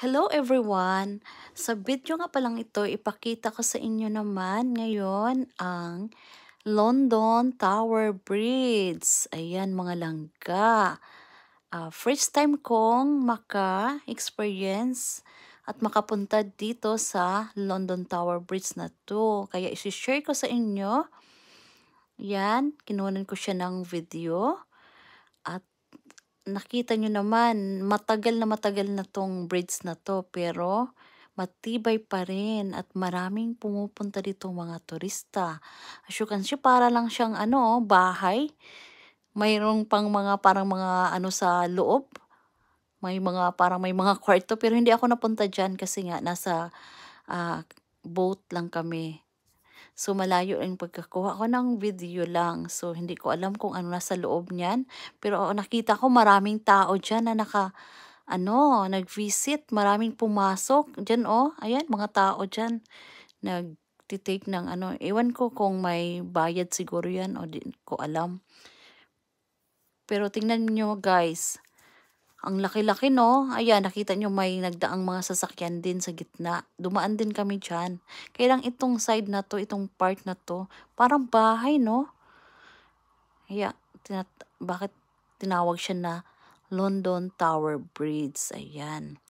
Hello everyone! Sa video nga palang ito, ipakita ko sa inyo naman ngayon ang London Tower Bridge. Ayan mga langga. First time kong maka-experience at makapunta dito sa London Tower Bridge na to. Kaya isi-share ko sa inyo. Yan, kinunan ko siya ng video. At nakita nyo naman, matagal na tong bridge na to, pero matibay pa rin at maraming pumupunta dito mga turista. As you can see, para lang siyang bahay. Mayroong pang mga parang mga sa loob. May mga parang may mga kwarto pero hindi ako napunta diyan kasi nga nasa ah, boat lang kami. So, malayo ang pagkakuha ko ng video lang. So, hindi ko alam kung ano nasa loob niyan. Pero nakita ko maraming tao diyan na nag-visit. Maraming pumasok. Diyan, oh. Ayan, mga tao diyan. Nag-take ng Ewan ko kung may bayad siguro yan o di ko alam. Pero tingnan niyo guys. Ang laki-laki 'no? Ayan, nakita niyo may nagdaang mga sasakyan din sa gitna. Dumaan din kami diyan. Kaya lang itong side na 'to, itong part na 'to, parang bahay 'no? Kaya bakit tinawag siya na London Tower Bridge, ayan.